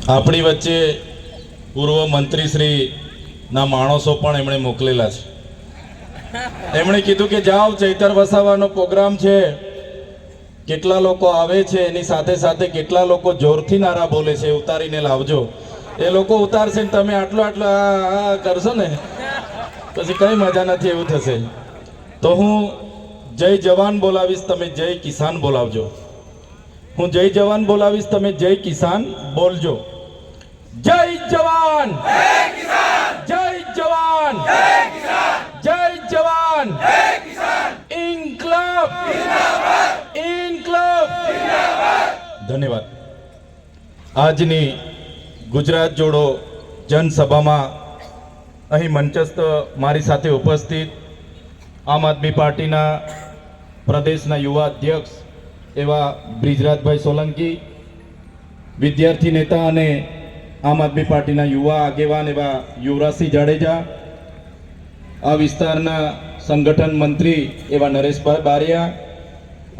આપણી વચ્ચે પૂર્વ મંત્રીશ્રીના માણસો પણ એમણે મોકલેલા છે. એમણે કીધું કે જાઓ, ચૈતર વસાવાનો પ્રોગ્રામ છે, કેટલા લોકો આવે છે એની સાથે સાથે કેટલા લોકો જોરથી નારા બોલે છે ઉતારીને લાવજો. એ લોકો ઉતારશે ને તમે આટલું આટલું આ કરશો ને પછી કઈ મજા નથી, એવું થશે. તો હું જય જવાન બોલાવીશ, તમે જય કિસાન બોલાવજો. હું જય જવાન બોલાવીશ, તમે જય કિસાન બોલજો. જય જવાન, જય જવાન, જય જવાન, ઇન્કલાબ, ઇન્કલાબ. ધન્યવાદ. આજની ગુજરાત જોડો જનસભામાં અહીં મંચસ્થ મારી સાથે ઉપસ્થિત આમ આદમી પાર્ટીના પ્રદેશના યુવા અધ્યક્ષ એવા બ્રિજરાજભાઈ સોલંકી, વિદ્યાર્થી નેતા અને આમ આદમી પાર્ટીના યુવા આગેવાન એવા યુવરાજસિંહ જાડેજા, આ વિસ્તારના સંગઠન મંત્રી એવા નરેશભાઈ બારિયા,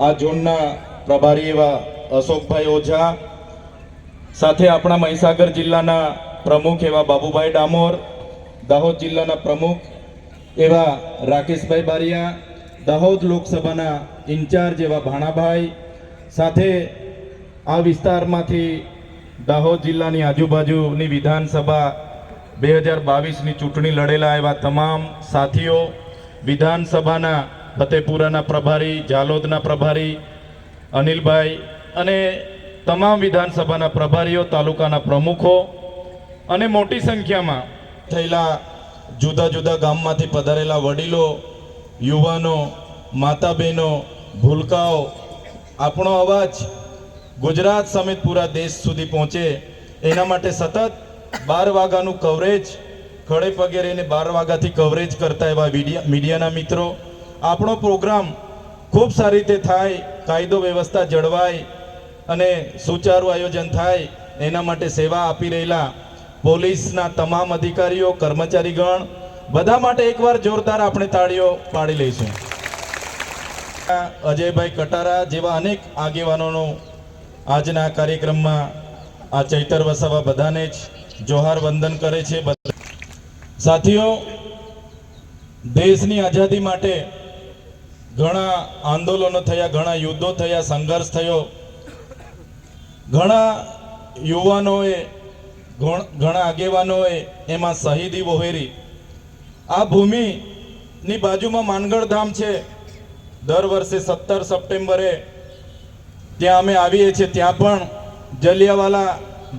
આ ઝોનના પ્રભારી એવા અશોકભાઈ ઓઝા, સાથે આપણા મહીસાગર જિલ્લાના પ્રમુખ એવા બાબુભાઈ ડામોર, દાહોદ જિલ્લાના પ્રમુખ એવા રાકેશભાઈ બારિયા, દાહોદ લોકસભાના ઇન્ચાર્જ એવા ભાણાભાઈ, સાથે આ વિસ્તારમાંથી દાહોદ જિલ્લાની આજુબાજુની વિધાનસભા 2022ની ચૂંટણી લડેલા એવા તમામ સાથીઓ, વિધાનસભાના ફતેપુરાના પ્રભારી, ઝાલોદના પ્રભારી અનિલભાઈ અને તમામ વિધાનસભાના પ્રભારીઓ, તાલુકાના પ્રમુખો અને મોટી સંખ્યામાં થયેલા જુદા જુદા ગામમાંથી પધારેલા વડીલો, યુવાનો, માતા બહેનો, ભૂલકાઓ, આપણો અવાજ ગુજરાત સમેત પૂરા દેશ સુધી પહોંચે એના માટે સતત 12 વાગ્યાનું કવરેજ, ખડે પગે રહીને 12 વાગ્યાથી કવરેજ કરતા એવા મીડિયાના મિત્રો, આપણો પ્રોગ્રામ ખૂબ સારી રીતે થાય, કાયદો વ્યવસ્થા જળવાય અને સુચારું આયોજન થાય એના માટે સેવા આપી રહેલા પોલીસના તમામ અધિકારીઓ, કર્મચારીગણ, બધા માટે એકવાર જોરદાર આપણે તાળીઓ પાડી લઈશું. અજયભાઈ કટારા જેવા અનેક આગેવાનોનો આજના કાર્યક્રમમાં આ ચૈતર વસાવા બધાને જ જોહાર વંદન કરે છે. સાથીઓ, દેશની આઝાદી માટે ઘણા આંદોલનો થયા, ઘણા યુદ્ધો થયા, સંઘર્ષ થયો, ઘણા યુવાનોએ, ઘણા આગેવાનોએ એમાં શહીદી વહોરી. આ ભૂમિની બાજુમાં માનગઢ ધામ છે. દર વર્ષે 17 સપ્ટેમ્બરે ત્યાં અમે આવીએ છીએ. ત્યાં પણ જલિયાવાલા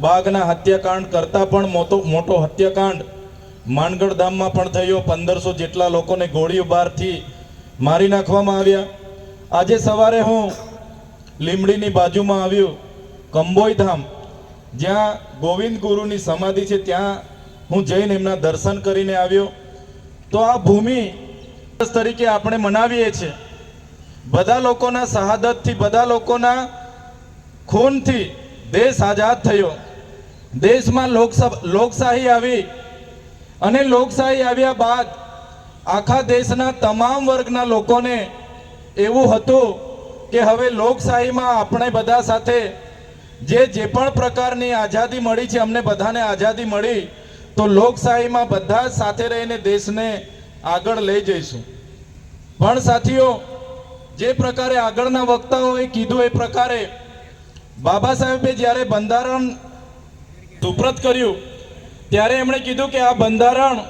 બાગના હત્યાકાંડ કરતાં પણ મોટો હત્યાકાંડ માનગઢ ધામમાં પણ થયો. 1500 જેટલા લોકોને ગોળીઓ બારથી મારી નાખવામાં આવ્યા. આજે સવારે હું લીમડીની બાજુમાં આવ્યું કંબોઈ ધામ, જ્યાં ગોવિંદ ગુરુની સમાધિ છે, ત્યાં હું જઈને એમના દર્શન કરીને આવ્યો. તો આ ભૂમિ તરીકે આપણે મનાવીએ છીએ. બધા લોકોના શહાદતથી, બધા લોકોના ખૂનથી દેશ આઝાદ થયો. દેશમાં લોકશાહી આવી અને લોકશાહી આવ્યા બાદ આખા દેશના તમામ વર્ગના લોકોને એવું હતું કે હવે લોકશાહીમાં આપણે બધા સાથે જે પણ પ્રકારની આઝાદી મળી છે, અમને બધાને આઝાદી મળી, તો લોકશાહીમાં બધા સાથે રહીને દેશને આગળ લઈ જઈશું. પણ સાથીઓ, જે પ્રકારે આગળના વક્તાઓએ કીધું એ પ્રકારે બાબા સાહેબે જ્યારે બંધારણ સુપ્રત કર્યું ત્યારે એમણે કીધું કે આ બંધારણ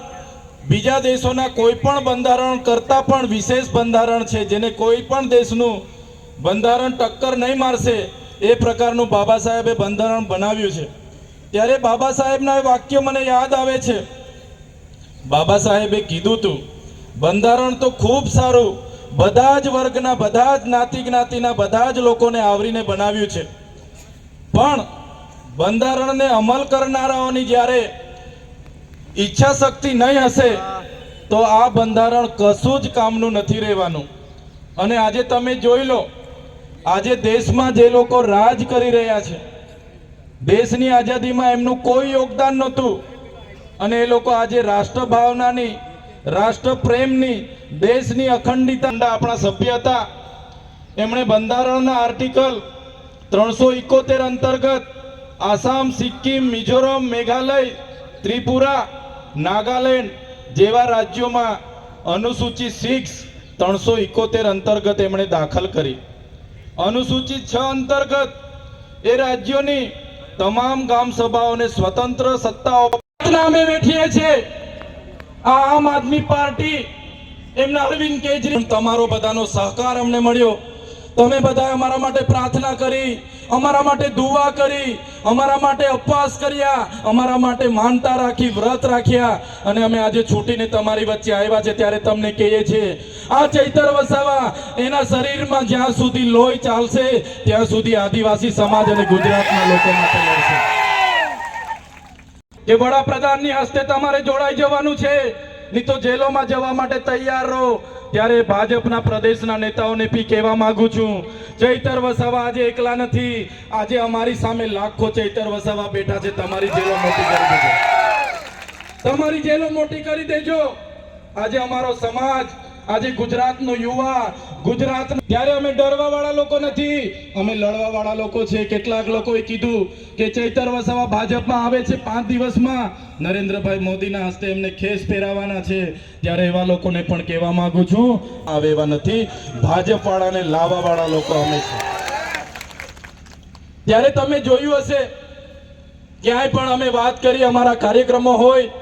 બીજા દેશોના કોઈ પણ બંધારણ કરતાં પણ વિશેષ બંધારણ છે, જેને કોઈ પણ દેશનું બંધારણ ટક્કર નહીં મારશે એ પ્રકારનું બાબા સાહેબે બંધારણ બનાવ્યું છે. ત્યારે બાબા સાહેબના એ વાક્ય મને યાદ આવે છે. બાબા સાહેબે કીધું હતું, બંધારણ તો ખૂબ સારું, બધા જ વર્ગના, બધા જ જ્ઞાતિના બધા જ લોકોને આવરીને બનાવ્યું છે, પણ બંધારણને અમલ કરનારાઓની જ્યારે ઈચ્છા શક્તિ નહીં હશે તો આ બંધારણ કશું જ કામનું નથી રહેવાનું. અને આજે તમે જોઈ લો, આજે દેશમાં જે લોકો રાજ કરી રહ્યા છે, દેશની આઝાદીમાં એમનું કોઈ યોગદાન નહોતું અને એ લોકો આજે રાષ્ટ્ર ભાવનાની, રાષ્ટ્ર પ્રેમની, દેશની અખંડિતતા, આપણા સભ્ય હતા, એમણે બંધારણના આર્ટિકલ 371 અંતર્ગત આસામ, સિક્કિમ, મિઝોરમ, મેઘાલય, ત્રિપુરા, નાગાલેન્ડ જેવા રાજ્યોમાં અનુસૂચિત 371 અંતર્ગત એમણે દાખલ કરી. અનુસૂચિત 6 અંતર્ગત એ રાજ્યોની તમામ ગામ સભાઓને સ્વતંત્ર સત્તાઓ નામે બેઠીએ છે. આ આમ આદમી પાર્ટી એમના અરવિંદ કેજરીવાલ, તમારો બધાનો સહકાર અમને મળ્યો. તમે બધા અમારા માટે પ્રાર્થના કરી, અમારા માટે દુઆ કરી, અમારા માટે ઉપવાસ કર્યા, અમારા માટે માનતા રાખી, વ્રત રાખ્યા અને અમે આજે છૂટીને તમારી વચ્ચે આવ્યા છે. ત્યારે તમને કહીએ છીએ આ ચૈતર વસાવા એના શરીરમાં જ્યાં સુધી લોહી ચાલશે ત્યાં સુધી આદિવાસી સમાજ અને ગુજરાતના લોકો માટે લડશે. કે વડાપ્રધાનની હસ્તે તમારે જોડાઈ જવાનું છે, નહીં તો જેલોમાં જવા માટે તૈયાર રહો. ત્યારે ભાજપના પ્રદેશના નેતાઓને બી કહેવા માંગુ છું, ચૈતર વસાવા આજે એકલા નથી. આજે અમારી સામે લાખો ચૈતર વસાવા બેઠા છે. તમારી જેલો મોટી કરી દેજો, તમારી જેલો મોટી કરી દેજો. આજે અમારો સમાજ, આજે ગુજરાતનો યુવા, ગુજરાત, ત્યારે અમે ડરવા વાળા લોકો નથી, અમે લડવા વાળા લોકો છે. કેટલાક લોકોએ કીધું કે ચૈતર વસાવા ભાજપમાં આવે છે 5 દિવસમાં નરેન્દ્રભાઈ મોદીના હસ્તે એમને ખેસ પહેરાવાના છે. ત્યારે એવા લોકોને પણ કહેવા માંગુ છું, આવે એવા નથી, ભાજપ વાળાને લાવવા વાળા લોકો અમે છે. ત્યારે તમે જોયું હશે ક્યાંય પણ અમે વાત કરી, અમારા કાર્યક્રમો હોય,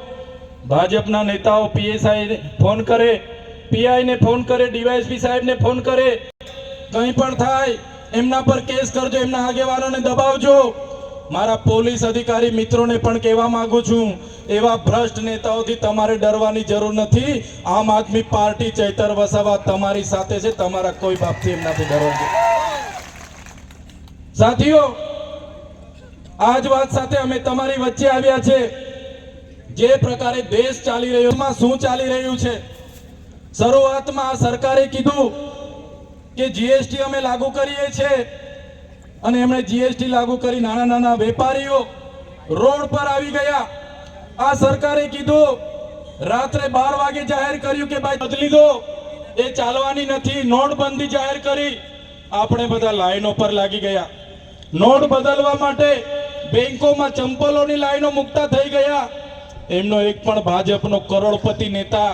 ભાજપના નેતાઓ પીએસઆઈ ફોન કરે, પીઆઈ ને ફોન કરે, ડીવાયએસપી સાહેબ ને ફોન કરે, કંઈ પણ થાય એમના પર કેસ કરજો, એમના આગેવાનોને દબાવજો. મારા પોલીસ અધિકારી મિત્રોને પણ કહેવા માંગુ છું, એવા ભ્રષ્ટ નેતાઓથી તમારે ડરવાની જરૂર નથી. આમ આદમી પાર્ટી, ચૈતર વસાવા તમારી સાથે છે. તમારા કોઈ બાપથી એમનાથી ડરવાનું. સાથીઓ, આ જ વાત સાથે અમે તમારી વચ્ચે આવ્યા છે. જે પ્રકારે દેશ ચાલી રહ્યો છે, શું ચાલી રહ્યું છે. શરૂઆતમાં આ સરકારે કીધું કે જીએસટી અમે લાગુ કરીએ છીએ અને એમણે જીએસટી લાગુ કરી નાના નાના વેપારીઓ રોડ પર આવી ગયા. આ સરકારે કીધું રાત્રે 12 વાગે જાહેર કર્યું કે ભાઈ બદલી દો, એ ચાલવાની નથી. નોટબંધી જાહેર કરી, આપણે બધા લાઈનો પર લાગી ગયા. નોટ બદલવા માટે બેંકોમાં ચંપલોની લાઈનો મુકતા થઈ ગયા. એમનો એક પણ ભાજપનો કરોડપતિ નેતા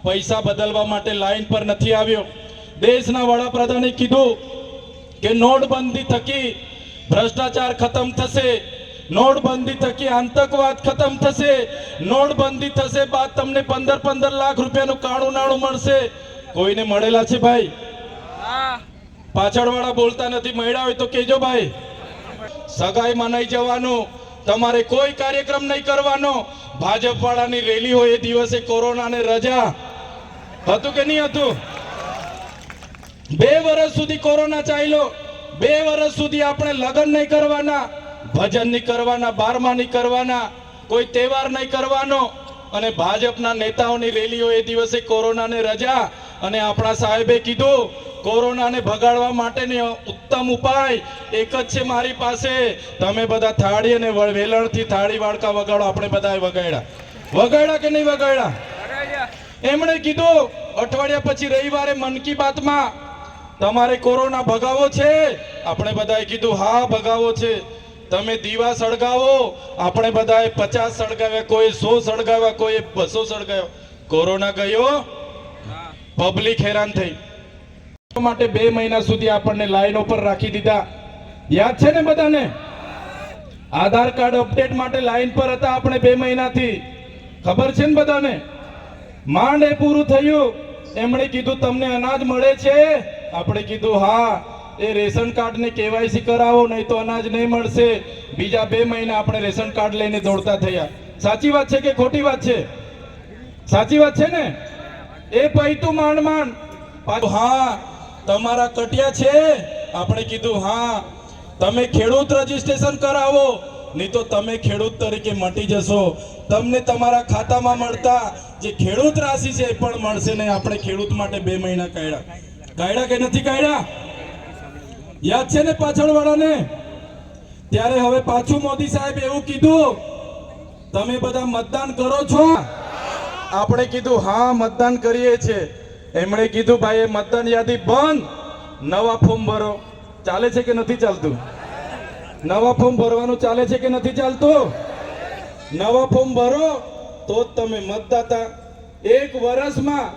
પૈસા બદલવા માટે લાઈન પર નથી આવ્યો. દેશના વડાપ્રધાને કીધું કે નોટબંધી થકી ભ્રષ્ટાચાર ખતમ થશે, નોટબંધી થકી આતંકવાદ ખતમ થશે, નોટબંધી થશે બાદ તમને 15 લાખ રૂપિયાનું કાળું નાણું મળશે. કોઈને મળેલા છે ભાઈ? પાછળવાળા બોલતા નથી, મળ્યા હોય તો કહેજો ભાઈ. સગાઈમાં નહીં જવાનું, તમારે કોઈ કાર્યક્રમ નહીં કરવાનો. ભાજપ વાળાની રેલી હોય એ દિવસે કોરોનાને રજા હતું કે નહીં હતું? 2 વર્ષ સુધી કોરોના ચાલ્યો. 2 વર્ષ સુધી આપણે લગ્ન નહીં કરવાના, ભજન નહીં કરવાના, 12મા નહીં કરવાના, કોઈ તહેવાર નહીં કરવાનો. અને ભાજપના નેતાઓની રેલી હોય એ દિવસે કોરોનાને રજા. અને આપણા સાહેબે કીધું કોરોનાને ભગાડવા માટેનો ઉત્તમ ઉપાય એક જ છે મારી પાસે. તમે બધા થાળી અને વેલણથી થાળી વાડકા વગાડો. આપણે બધાએ વગાડ્યા કે નહીં વગાડ્યા? એમણે કીધું અઠવાડિયા પછી રવિવારે મન કી બાતમાં તમારે કોરોના ભગાવો છે. આપણે બધાએ કીધું હા ભગાવો છે. તમે દીવા સળગાવો. આપણે બધાએ 50 સળગાવ્યા, કોઈ 100 સળગાવ્યા, કોઈ 200 સળગાવ્યા. કોરોના ગયો, પબ્લિક હેરાન થઈ. માટે 2 મહિના સુધી આપણને લાઈનો પર રાખી દીધા. યાદ છે ને બધાને? આધાર કાર્ડ અપડેટ માટે લાઈન પર હતા આપણે 2 મહિનાથી. ખબર છે ને બધાને? માંડ એ પૂરું થયું. એમણે કીધું તમને અનાજ મળે છે? આપણે કીધું હા. એ રેશન કાર્ડ ને કેવાયસી કરાવો, નહીં તો અનાજ નહીં મળશે. બીજા 2 મહિના આપણે રેશન કાર્ડ લઈને દોડતા થયા. સાચી વાત છે કે ખોટી વાત છે? સાચી વાત છે ને? એ પૈતું માંડ માંડ. હા તમારા કટિયા છે? આપણે કીધું હા. તમે ખેડૂત રજીસ્ટ્રેશન કરાવો, નહીં તો તમે ખેડૂત તરીકે મટી જશો. તમને તમારા ખાતામાં મળતા જે ખેડૂત રાશિ છે એ પણ મળશે નહીં. આપણે ખેડૂત માટે 2 મહિના કાઢ્યા કે નથી કાઢ્યા? યાદ છે ને પાછળ વાળાને? ત્યારે હવે પાછું મોદી સાહેબ એવું કીધું તમે બધા મતદાન કરો છો? આપણે કીધું હા મતદાન કરીએ છીએ. એમણે કીધું ભાઈ એ મતદાન યાદી બંધ, નવા ફોર્મ ભરો. ચાલે છે કે નથી ચાલતું? નવા ફોર્મ ભરવાનું ચાલે છે કે નથી ચાલતું? નવા ફોર્મ ભરો તો જ તમે મતદાતા. એક વર્ષમાં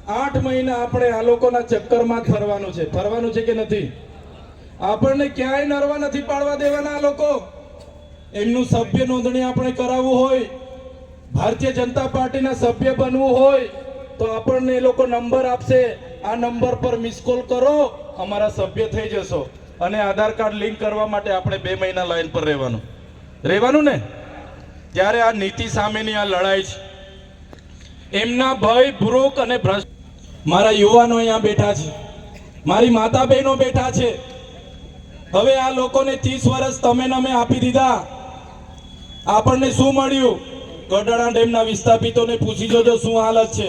8 મહિના આપણે આ લોકોના ચક્કરમાં જ ફરવાનું છે કે નથી? આપણને ક્યાંય નરવા નથી પાડવા દેવાના. આ લોકો એમનું સભ્ય નોંધણી આપણે કરાવવું હોય, ભારતીય જનતા પાર્ટીના સભ્ય બનવું હોય તો આપણને એ લોકો નંબર આપશે. આ નંબર પર મિસ કોલ કરો, અમારા સભ્ય થઈ જશો. અને આધાર કાર્ડ લિંક કરવા માટે આપણે 2 મહિના લાઈન પર રહેવાનું ને. ત્યારે આ નીતિ સામેની આ લડાઈ છે. એમના ભય ભ્રૂક અને ભ્રષ્ટ. મારા યુવાનો અહીંયા બેઠા છે, મારી માતા બહેનો બેઠા છે. હવે આ લોકોને 30 વર્ષ તમે અમે આપી દીધા. આપણને શું મળ્યું? ગઢડા ડેમના વિસ્થાપિતોને પૂછી જોજો શું હાલત છે.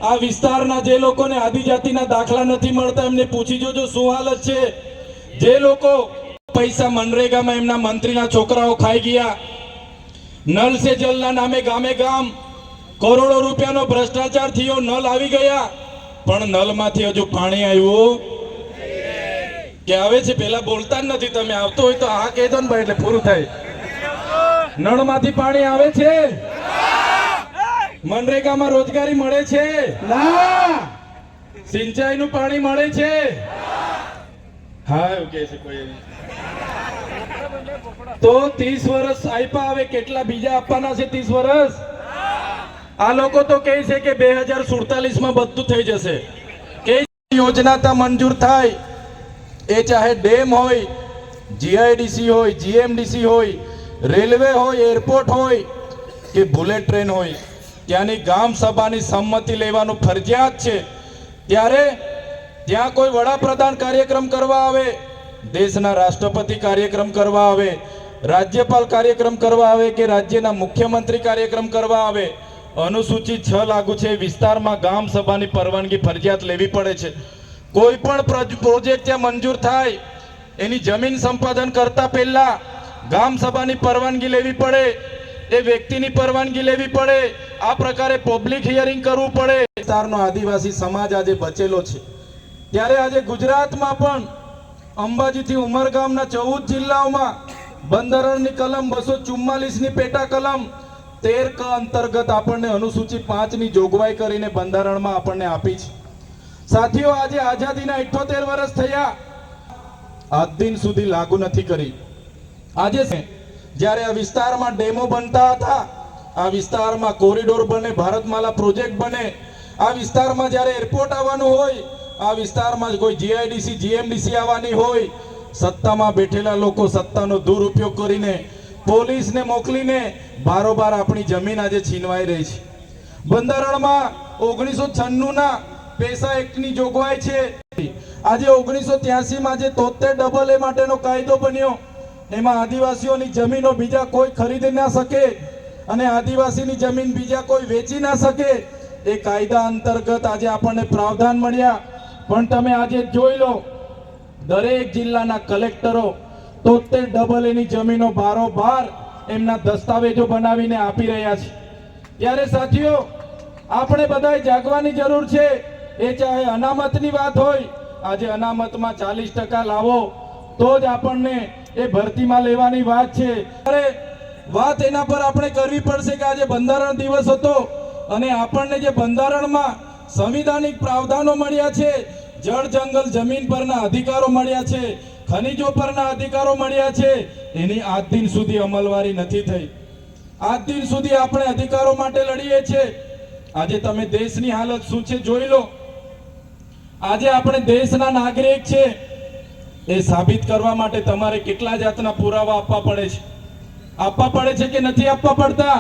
આ વિસ્તારના જે લોકોને આદિજાતિના દાખલા નથી મળતા એમને પૂછી જોજો શું હાલત છે. જે લોકો પૈસા મનરેગામાં એમના મંત્રીના છોકરાઓ ખાઈ ગયા, નલ સે જલના નામે ગામે ગામ કરોડો રૂપિયાનો ભ્રષ્ટાચાર થયો, નલ આવી ગયા પણ નલમાંથી હજુ પાણી આવ્યું કે આવે છે? પેલા બોલતા જ નથી. તમે આવતો હોય તો આ કહી દો ને ભાઈ, એટલે પૂરું થાય. નળમાંથી પાણી આવે છે? મનરેગામાં રોજગારી મળે છે? સિંચાઈનું પાણી મળે છે? હા એવું કહે છે કોઈ. તો 30 વર્ષ આપ્યા, હવે કેટલા બીજા આપવાના છે 30 વર્ષ? આ લોકો તો કહે છે કે 2047 માં બધું થઈ જશે. કે યોજના તા મંજૂર થાય, એ ચાહે ડેમ હોય, જીઆઈડીસી હોય, જીએમડીસી હોય, રેલવે હોય, એરપોર્ટ હોય કે બુલેટ ટ્રેન હોય, ત્યાંની ગામ સભાની સંમતિ લેવાનું ફરજિયાત છે. ત્યારે ત્યાં કોઈ વડાપ્રધાન કાર્યક્રમ કરવા આવે, દેશના રાષ્ટ્રપતિ કાર્યક્રમ કરવા આવે, રાજ્યપાલ કાર્યક્રમ કરવા આવે કે રાજ્યના મુખ્યમંત્રી કાર્યક્રમ કરવા આવે, અનુસૂચિત 6 લાગુ છે. વિસ્તારમાં ગામ સભાની પરવાનગી ફરજિયાત લેવી પડે છે. કોઈ પણ પ્રોજેક્ટ ત્યાં મંજૂર થાય એની જમીન સંપાદન કરતા પહેલા ગામ સભાની પરવાનગી લેવી પડે, એ વ્યક્તિની પરવાનગી લેવી પડે. આ પ્રકારે પબ્લિક હિયરિંગ કરવું પડે. વિસ્તારનો આદિવાસી સમાજ આજે બચેલો છે. ત્યારે આજે ગુજરાતમાં પણ અંબાજીથી ઉમરગામના 14 જિલ્લાઓમાં બંધારણની કલમ 244ની પેટા કલમ 13 ક અંતર્ગત આપણને અનુસૂચિ 5 ની જોગવાઈ કરીને બંધારણમાં આપણને આપી છે. સાથીઓ, આજે આઝાદીના 78 વર્ષ થયા, આજ દિન સુધી લાગુ નથી કરી. આજે જ્યારે આ વિસ્તારમાં ડેમો બનતા હતા, આ વિસ્તારમાં કોરિડોર બને, ભારતમાલા પ્રોજેક્ટ બને, આ વિસ્તારમાં જ્યારે એરપોર્ટ આવવાનું હોય, આ વિસ્તારમાં કોઈ જીઆઈડીસી જીએમડીસી આવવાની હોય, સત્તામાં બેઠેલા લોકો સત્તાનો દુરુપયોગ કરીને પોલીસને મોકલીને બારોબાર આપણી જમીન આજે છીનવાઈ રહી છે. બંધારણમાં 1996ના પેસા એક્ટની જોગવાઈ છે. આજે 1983માં જે 73 AA માટેનો કાયદો બન્યો, એમાં આદિવાસીઓની જમીનો બીજા કોઈ ખરીદી ના શકે અને આદિવાસીની જમીન બીજા કોઈ વેચી ના શકે, એ કાયદા અંતર્ગત આજે આપણને પ્રાવધાન મળ્યા. પણ તમે આજે જોઈ લો, દરેક જિલ્લાના કલેક્ટરો 73 AAની જમીનો બારોબાર એમના દસ્તાવેજો બનાવીને આપી રહ્યા છે. ત્યારે સાથીઓ, આપણે બધાએ જાગવાની જરૂર છે. એ ચાહે અનામતની વાત હોય, આજે અનામતમાં 40% લાવો તો જ આપણને એ ભરતીમાં લેવાની વાત છે. અરે વાત એના પર આપણે કરવી પડશે કે આજે બંધારણ દિવસ હતો અને આપણને જે બંધારણમાં સંવિધાનિક પ્રાવધાનો મળ્યા છે, જળ જંગલ જમીન પરના અધિકારો મળ્યા છે, ખનીજો પરના અધિકારો મળ્યા છે, એની આજ દિન સુધી અમલવારી નથી થઈ. આજ દિન સુધી આપણે અધિકારો માટે લડીએ છીએ. આજે તમે દેશની હાલત શું છે જોઈ લો. આજે આપણે દેશના નાગરિક છે એ સાબિત કરવા માટે તમારે કેટલા જાતના પુરાવા આપવા પડે છે? આપવા પડે છે કે નથી આપવા પડતા?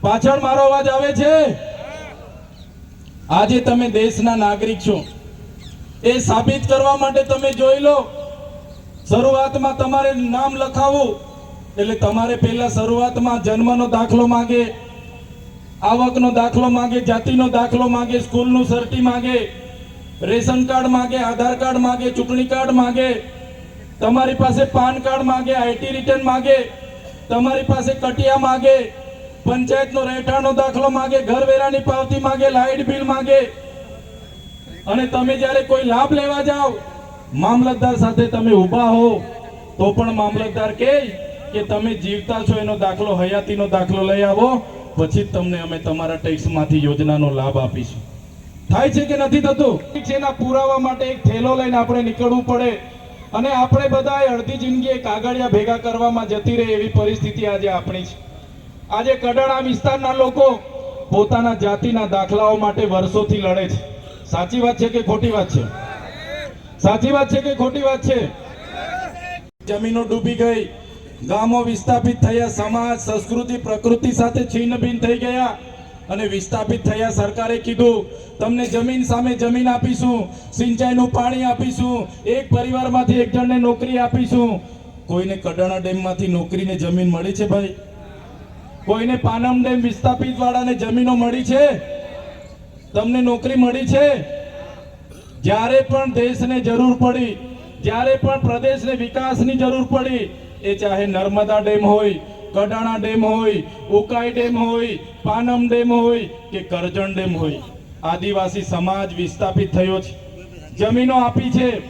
પાછળ મારો અવાજ આવે છે? આજે તમે દેશના નાગરિક છો એ સાબિત કરવા માટે તમે જોઈ લો, શરૂઆતમાં તમારે નામ લખાવવું એટલે તમારે પહેલા શરૂઆતમાં જન્મનો દાખલો માંગે, આવકનો દાખલો માંગે, જાતિનો દાખલો માંગે, સ્કૂલનું સર્ટી માંગે, રેશન કાર્ડ માંગે, આધાર કાર્ડ માંગે, ચૂંટણી કાર્ડ માંગે, તમારી પાસે પાન કાર્ડ માંગે, આઈટી રિટર્ન માંગે, તમારી પાસે કટિયા માંગે, પંચાયતનો રહેઠાણનો દાખલો માંગે, ઘરવેરાની પાવતી માંગે, લાઇટ બિલ માંગે. અને તમે જ્યારે કોઈ લાભ લેવા જાઓ, મામલતદાર સાથે તમે ઊભા હો તો પણ મામલતદાર કહે કે તમે જીવતા છો એનો દાખલો, હયાતીનો દાખલો લઈ આવો, પછી જ તમને અમે તમારા ટેક્સમાંથી યોજનાનો લાભ આપીશું. થાય છે કે નથી થતું? એના પુરાવા માટે એક થેલો લઈને આપણે નીકળવું પડે અને આપણે બધા અડધી જિંદગી કાગળિયા ભેગા કરવામાં જતી રહે એવી પરિસ્થિતિ આજે આપણી છે. આજે કડાણા વિસ્તારના લોકો પોતાના જાતિના દાખલાઓ માટે વર્ષોથી લડે છે. સાચી વાત છે કે ખોટી વાત છે? સાચી વાત છે કે ખોટી વાત છે? જમીનો ડૂબી ગઈ, ગામો વિસ્થાપિત થયા, સમાજ, સંસ્કૃતિ, પ્રકૃતિ સાથે છિન્ન ભિન્ન થઈ ગયા અને વિસ્થાપિત થયા. સરકારે કીધું તમને જમીન સામે જમીન આપીશું, સિંચાઈનું પાણી આપીશું, એક પરિવારમાંથી એક જણને નોકરી આપીશું. કોઈને કડાણા ડેમમાંથી નોકરીને જમીન મળી છે ભાઈ? કોઈને પાનમ ડેમ વિસ્થાપિત વાળાને જમીનો મળી છે? તમને નોકરી મળી છે? જ્યારે પણ દેશને જરૂર પડી, જ્યારે પણ પ્રદેશને વિકાસની જરૂર પડી, એ ચાહે નર્મદા ડેમ હોય, કડાણા ડેમ હોય, ઉકાઈ ડેમ હોય, પાનમ ડેમ હોય કે કરજણ ડેમ હોય, આદિવાસી સમાજ વિસ્થાપિત થયો છે, જમીનો આપી છે.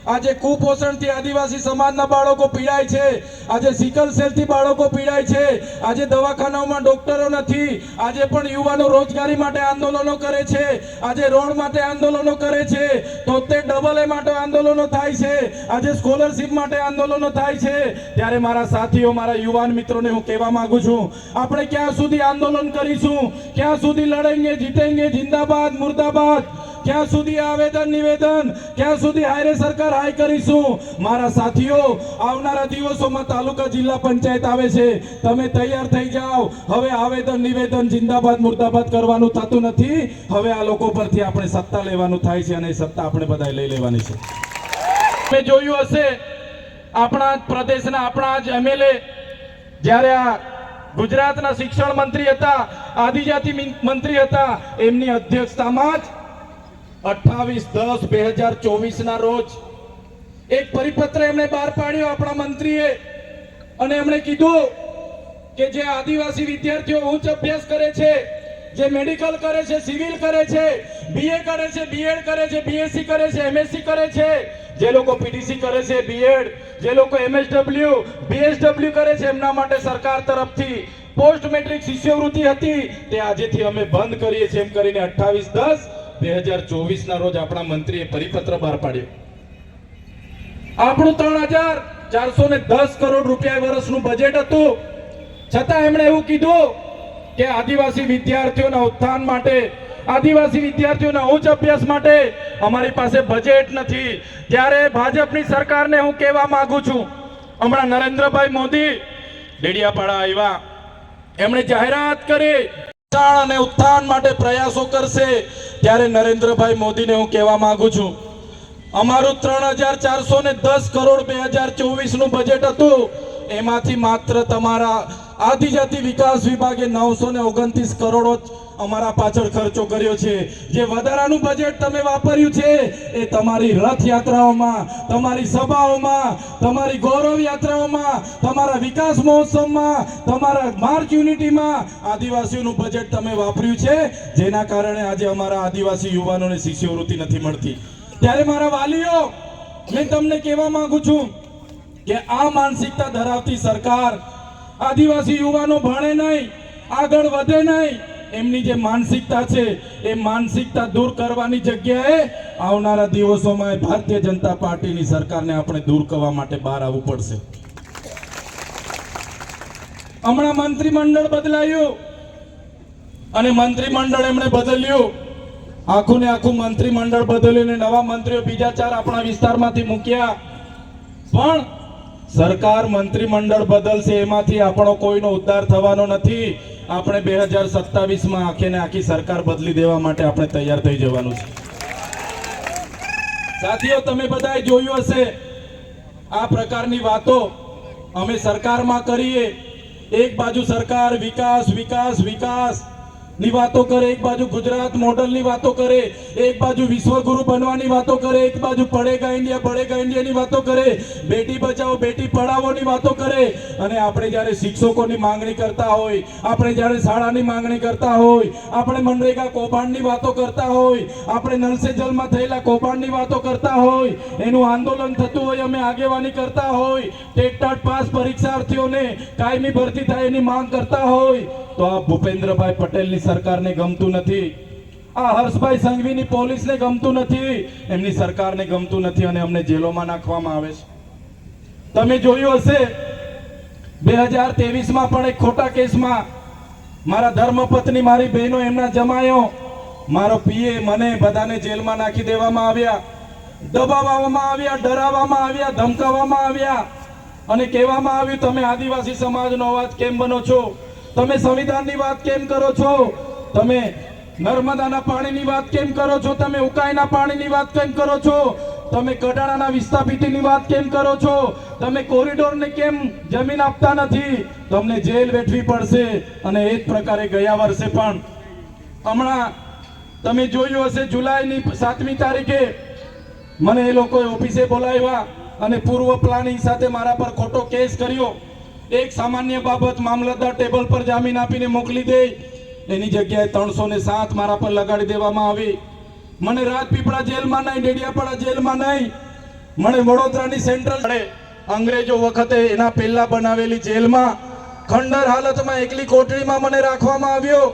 આજે કુપોષણથી આદિવાસી સમાજના બાળકો પીડાય છે, આજે સિકલ સેલથી બાળકો પીડાય છે, આજે દવાખાનાઓમાં ડોક્ટરો નથી, આજે પણ યુવાનો રોજગારી માટે આંદોલનો કરે છે, આજે રોડ માટે આંદોલનો કરે છે, 73AA માટે આંદોલનો થાય છે, આજે સ્કોલરશિપ માટે આંદોલનો થાય છે. ત્યારે મારા સાથીઓ, મારા યુવાન મિત્રોને હું કહેવા માંગુ છું, આપણે ક્યાં સુધી આંદોલન કરીશું? ક્યાં સુધી લડેંગે, જીતેંગે, જિંદાબાદ, મુર્દાબાદ? ક્યાં સુધી આવેદન નિવેદન, ક્યાં સુધી હાયરે સરકાર હાય કરીશું? મારા સાથીઓ, આવનારા દિવસોમાં તાલુકા જિલ્લા પંચાયત આવે છે, તમે તૈયાર થઈ જાઓ. હવે આવેદન નિવેદન, જિંદાબાદ મુર્દાબાદ કરવાનું થતું નથી. હવે આ લોકો પરથી આપણે સત્તા લેવાનું થાય છે અને સત્તા આપણે બધાએ લઈ લેવાની છે. તમે જોયું હશે, આપણા જ પ્રદેશના આપણા જ એમએલએ જ્યારે આ ગુજરાતના શિક્ષણ મંત્રી હતા, આદિજાતિ મંત્રી હતા, એમની અધ્યક્ષતામાં જ 28/10/2024 ના રોજ એક પરિપત્ર એમણે બહાર પાડ્યો આપણા મંત્રીએ, અને એમણે કીધું કે જે આદિવાસી વિદ્યાર્થીઓ ઉચ્ચ અભ્યાસ કરે છે, જે મેડિકલ કરે છે, સિવિલ કરે છે, બીએ કરે છે, બીએડ કરે છે, બીએસસી કરે છે, એમએસસી કરે છે, જે લોકો પીટીસી કરે છે, બીએડ, જે લોકો એમએસડબલ્યુ, બીએસડબલ્યુ કરે છે, એમના માટે સરકાર તરફથી પોસ્ટ મેટ્રિક શિષ્યવૃત્તિ હતી, તે આજેથી અમે બંધ કરીએ છીએ એમ કરીને 28/10/2024 ના રોજ આપણા મંત્રીએ પરિપત્ર બહાર પાડ્યો. આપણું 3410 કરોડ રૂપિયા વર્ષનું બજેટ હતું, છતાં એમણે એવું કીધું કે આદિવાસી વિદ્યાર્થીઓના ઉત્થાન માટે, આદિવાસી વિદ્યાર્થીઓના ઉચ્ચ અભ્યાસ માટે અમારી પાસે બજેટ નથી. ત્યારે ભાજપની સરકારને હું કહેવા માંગુ છું, હમણાં નરેન્દ્રભાઈ મોદી ડેડિયાપાડા આવ્યા, એમણે જાહેરાત કરી અને ઉત્થાન માટે પ્રયાસો કરશે. ત્યારે નરેન્દ્રભાઈ મોદીને હું કહેવા માંગુ છું, અમારું 3410 કરોડ 2024 નું બજેટ હતું, એમાંથી માત્ર તમારા આદિજાતિ વિકાસ વિભાગે 929 કરોડ અમારા પાછળ ખર્ચો કર્યો છે. જે વધારાનું બજેટ તમે વાપર્યું છે એ તમારી રથયાત્રાઓમાં, તમારી સભાઓમાં, તમારી ગૌરવ યાત્રાઓમાં, તમારા વિકાસ મહોત્સવમાં, તમારા માર્ચ યુનિટીમાં આદિવાસીઓનું બજેટ તમે વાપર્યું છે, જેના કારણે આજે અમારા આદિવાસી યુવાનોને શિષ્યવૃત્તિ નથી મળતી. ત્યારે મારા વાલીઓ, મેં તમને કહેવા માંગુ છું કે આ માનસિકતા ધરાવતી સરકાર આદિવાસી યુવાનો ભણે નહીં, આગળ વધે નહીં, એમની જે માનસિકતા છે એ માનસિકતા દૂર કરવાની જગ્યાએ આવનારા દિવસોમાં ભારતીય જનતા પાર્ટીની સરકારને આપણે દૂર કરવા માટે બહાર આવવું પડશે. હમણાં મંત્રીમંડળ બદલાયું અને મંત્રીમંડળ એમણે બદલ્યું, આખું ને આખું મંત્રીમંડળ બદલ્યું, નવા મંત્રીઓ બીજા 4 આપણા વિસ્તારમાંથી મૂક્યા. પણ સરકાર મંત્રીમંડળ બદલશે, એમાંથી આપણો કોઈનો ઉદ્ધાર થવાનો નથી. આપણે 2027માં આખે ને આખી સરકાર બદલી દેવા માટે આપણે તૈયાર થઈ જવાનું છે. સાથીઓ, તમે બધાએ જોયું હશે આ પ્રકારની વાતો અમે સરકારમાં કરીએ. એક બાજુ સરકાર વિકાસ વિકાસ વિકાસ, ની વાતો કરે, એક બાજુ ગુજરાત મોડલની વાતો કરે, એક બાજુ વિશ્વગુરુ બનવાની વાતો કરે, એક બાજુ પડેગા ઇન્ડિયાની વાતો કરે, બેટી બચાવો બેટી પઢાવોની વાતો કરે, અને આપણે જ્યારે શિક્ષકોની માંગણી કરતા હોય, આપણે જ્યારે શાળાની માંગણી કરતા હોય, આપણે મનરેગા કૌભાંડની વાતો કરતા હોય, આપણે નલ સે જલમાં થયેલા કૌભાંડની વાતો કરતા હોય, એનું આંદોલન થતું હોય, અમે આગેવાની કરતા હોય, ટેટ પાસ પરીક્ષાર્થીઓને કાયમી ભરતી થાય એની માંગ કરતા હોય, તો આ ભૂપેન્દ્રભાઈ પટેલની સરકારને ગમતું નથી, આ હર્ષભાઈ સંઘવીની પોલીસને ગમતું નથી, એમની સરકારને ગમતું નથી, અને અમને જેલોમાં નાખવામાં આવે છે. તમે જોયું હશે 2023 માં પણ એક ખોટા કેસમાં મારા ધર્મપત્ની, મારી બહેનો, એમના જમાયો, મારો પીએ, મને બધાને જેલમાં નાખી દેવામાં આવ્યા, દબાવવામાં આવ્યા, ડરાવવામાં આવ્યા, ધમકાવવામાં આવ્યા, અને કહેવામાં આવ્યું તમે આદિવાસી સમાજનો અવાજ કેમ બનો છો, તમે સંવિધાનની વાત કેમ કરો છો, તમે નર્મદાના પાણીની વાત કેમ કરો છો, તમે ઉકાઈના પાણીની વાત કેમ કરો છો, તમે કડાણાના વિસ્થાપિતની વાત કેમ કરો છો, તમે કોરિડોરને કેમ જમીન આપતા નથી, તમને જેલ વેઠવી પડશે. અને એ જ પ્રકારે ગયા વર્ષે પણ હમણાં તમે જોયું હશે જુલાઈની 7મી તારીખે મને એ લોકોએ ઓફિસે બોલાવ્યા અને પૂર્વ પ્લાનિંગ સાથે મારા પર ખોટો કેસ કર્યો. એક સામાન્ય બાબત મામલતદાર ટેબલ પર જામીન આપીને મોકલી દે, એની જગ્યાએ 307 મારા પર લગાડી દેવામાં આવી. મને રાજપીપળા જેલમાં નહીં, ડેડિયાપાડા જેલમાં નહીં, મને વડોદરાની સેન્ટ્રલ અંગ્રેજો વખતે એના પહેલા બનાવેલી જેલમાં ખંડર હાલતમાં એકલી કોટડીમાં મને રાખવામાં આવ્યો,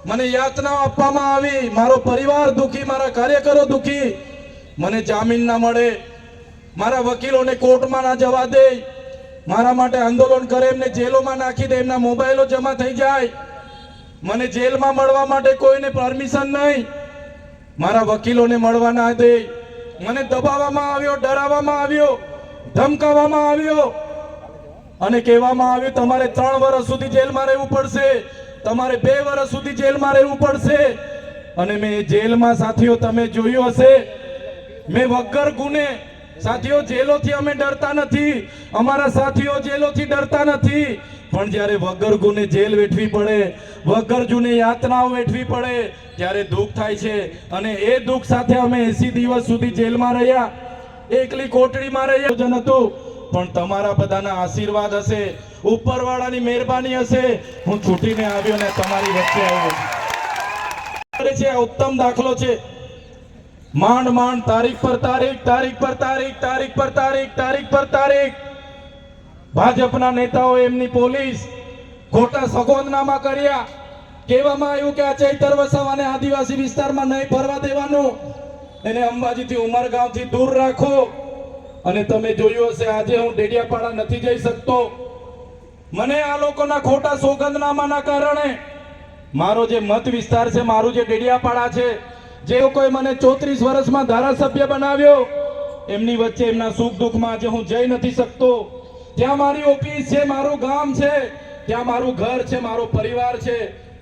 મને યાતનાઓ આપવામાં આવી, મારો પરિવાર દુખી, મારા કાર્યકરો દુખી, મને જામીન ના મળે, મારા વકીલોને કોર્ટમાં ના જવા દે, મારા માટે આંદોલન કરે, એમને જેલોમાં નાખી દે, એમના મોબાઈલો જમા થઈ જાય, મને જેલમાં મળવા માટે કોઈને પરમિશન નહીં, મારા વકીલોને મળવા ના દે, મને દબાવવામાં આવ્યો, ડરાવવામાં આવ્યો, ધમકાવવામાં આવ્યો, અને કહેવામાં આવ્યું તમારે 3 વર્ષ સુધી જેલમાં રહેવું પડશે, તમારે 2 વર્ષ સુધી જેલમાં રહેવું પડશે. અને મેં જેલમાં સાથીઓ તમે જોયું હશે, મેં વગર ગુને સાથીઓ જેલોથી અમે ડરતા નથી, અમારા સાથીઓ જેલોથી ડરતા નથી, પણ જ્યારે વગર ગુને જેલ વેઠવી પડે, વગર જુને યાતનાઓ વેઠવી પડે, ત્યારે દુઃખ થાય છે. અને એ દુઃખ સાથે અમે 80 દિવસ સુધી જેલમાં રહ્યા, એકલી કોટડીમાં રહ્યા હતું. પણ તમારા બધાના આશીર્વાદ હશે, ઉપરવાળાની મહેરબાની હશે, હું છૂટીને આવ્યો ને તમારી વચ્ચે આવ્યો છે. આ ઉત્તમ દાખલો છે. માંડ માંડ તારીખ પર તારીખ ભાજપના નેતાઓ, એમની પોલીસ ખોટા સગોંદનામા કર્યા. કહેવામાં આવ્યું કે આ ચૈતર વસાવાને આદિવાસી વિસ્તારમાં નહીં ફરવા દેવાનું, એને અંબાજીથી ઉમરગાંવથી દૂર રાખો. અને તમે જોયું હશે આજે હું ડેડિયાપાડા નથી જઈ શકતો. મને આ લોકોના ખોટા સોગંદનામાના કારણે મારો જે મત વિસ્તાર છે, મારું જે ડેડિયાપાડા છે, જે લોકોએ મને 34 વર્ષમાં ધારાસભ્ય બનાવ્યો, એમની વચ્ચે એમના સુખ દુઃખમાં આજે હું જઈ નથી શકતો. ત્યાં મારી ઓફિસ છે, મારું ગામ છે, ત્યાં મારું ઘર છે, મારો પરિવાર છે,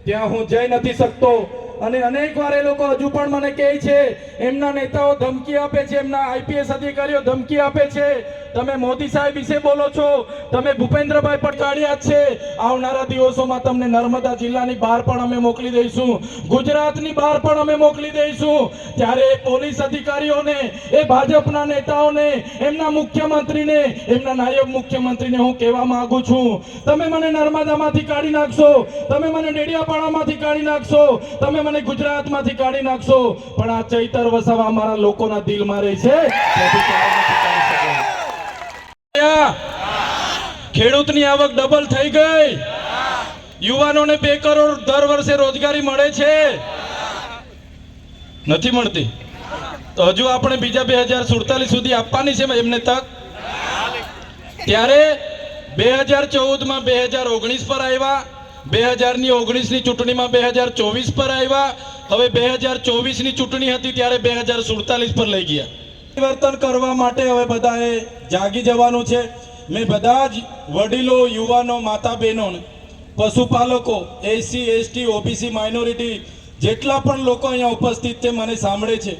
ત્યાં હું જઈ નથી શકતો. અને અનેક વાર એ લોકો હજુ પણ મને કહે છે, એમના નેતાઓ ધમકી આપે છે, એમના આઈપીએસ અધિકારીઓ ધમકી આપે છે, તમે મોદી સાહેબ વિશે બોલો છો, તમે ભૂપેન્દ્રભાઈ પર કાઢ્યા છે, આવનારા દિવસોમાં તમને નર્મદા જિલ્લાની બહાર પણ અમે મોકલી દઈશું, ગુજરાતની બહાર પણ અમે મોકલી દઈશું. ત્યારે પોલીસ અધિકારીઓને, એ ભાજપના નેતાઓને, એમના મુખ્યમંત્રીને, એમના નાયબ મુખ્યમંત્રીને હું કહેવા માંગુ છું, તમે મને નર્મદામાંથી કાઢી નાખશો, તમે મને ડેડિયાપાડામાંથી કાઢી નાખશો, તમે મને ગુજરાતમાંથી કાઢી નાખશો, પણ આ ચૈતર વસાવા અમારા લોકોના દિલમાં રહે છે. ખેડૂતની આવક ડબલ થઈ ગઈ, યુવાનોને 2 કરોડ દર વર્ષે રોજગારી મળે છે, નથી મળતી? તો હજુ આપણે બીજા 2047 સુધી આપવાની છે એમને તક. ત્યારે 2014માં 2019 પર આવ્યા, 2019ની ચૂંટણીમાં 2024 પર આવ્યા, હવે 2024ની ચૂંટણી હતી ત્યારે 2047 પર લઈ ગયા. પરિવર્તન કરવા માટે હવે બધાએ જાગી જવાનું છે. મેં બધા જ વડીલો, યુવાનો, માતા બહેનો, પશુપાલકો, એસસી એસટી ઓબીસી માઇનોરિટી જેટલા પણ લોકો અહીંયા ઉપસ્થિત છે, મને સાંભળે છે,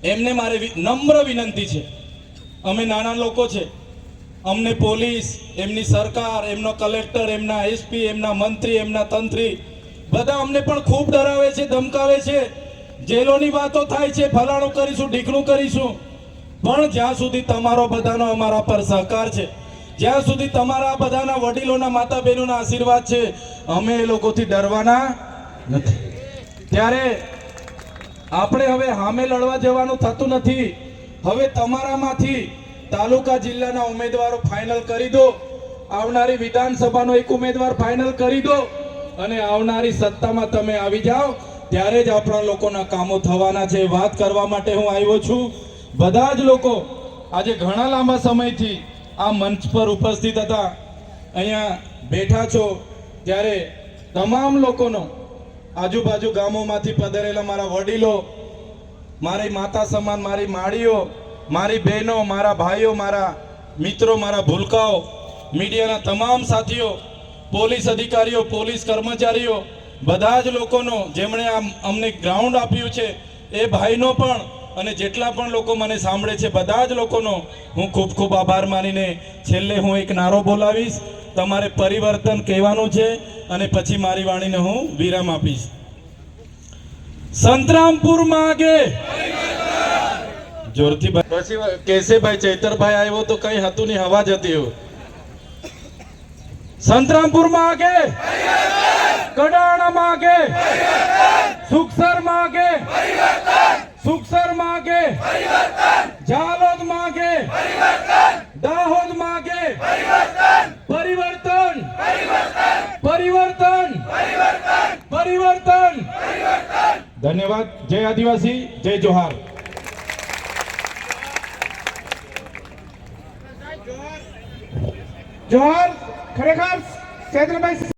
એમને મારે નમ્ર વિનંતી છે. અમે નાના લોકો છે, અમને પોલીસ, એમની સરકાર, એમનો કલેક્ટર, એમના એસપી, એમના મંત્રી, એમના તંત્રી બધા અમને પણ ખૂબ ડરાવે છે, ધમકાવે છે, જેલોની વાતો થાય છે, ફલાણું કરીશું, ઢીકણું કરીશું. પણ જ્યાં સુધી તમારો બધાનો અમારા પર સહકાર છે, જ્યાં સુધી તમારા બધાના વડીલોના, માતા બહેનોના આશીર્વાદ છે, અમે એ લોકોથી ડરવાના નથી. ત્યારે આપણે હવે સામે લડવા જવાનું થતું નથી. હવે તમારામાંથી તાલુકા જિલ્લાના ઉમેદવારો ફાઇનલ કરી દો, આવનારી વિધાનસભાનો એક ઉમેદવાર ફાઇનલ કરી દો અને આવનારી સત્તામાં તમે આવી જાઓ, ત્યારે જ આપણા લોકોના કામો થવાના છે. વાત કરવા માટે હું આવ્યો છું. બધા જ લોકો આજે ઘણા લાંબા સમયથી આ મંચ પર ઉપસ્થિત હતા, અહીંયા બેઠા છો, ત્યારે તમામ લોકોનો, આજુબાજુ ગામોમાંથી પધારેલા મારા વડીલો, મારી માતા સમાન મારી માળીઓ, મારી બહેનો, મારા ભાઈઓ, મારા મિત્રો, મારા ભૂલકાઓ, મીડિયાના તમામ સાથીઓ, પોલીસ અધિકારીઓ, પોલીસ કર્મચારીઓ, બધા જ લોકોનો, જેમણે અમને ગ્રાઉન્ડ આપ્યું છે એ ભાઈનો પણ, અને જેટલા પણ લોકો મને સાંભળે છે બધા જ લોકોનો હું ખૂબ ખૂબ આભાર માનીને છેલ્લે હું એક નારો બોલાવીશ. તમારે પરિવર્તન કહેવાનું છે અને પછી મારી વાણીને હું વિરામ આપીશ. સંતરામપુર માં આગે જોરથી પછી કેસે ભાઈ ચૈતરભાઈ આવ્યો તો કઈ હતું નહીં, હવા જતી એવું. સંતરામપુર માં આગે, કડાણા માં આગે, સુખસર માં આગે, સુખસર માં આગે, જાલોદ માં આગે, દાહોદ માં આગે, પરિવર્તન, પરિવર્તન, પરિવર્તન. ધન્યવાદ. જય આદિવાસી, જય જોહાર. જોહાર. ખરેખર ચૈત્રભાઈ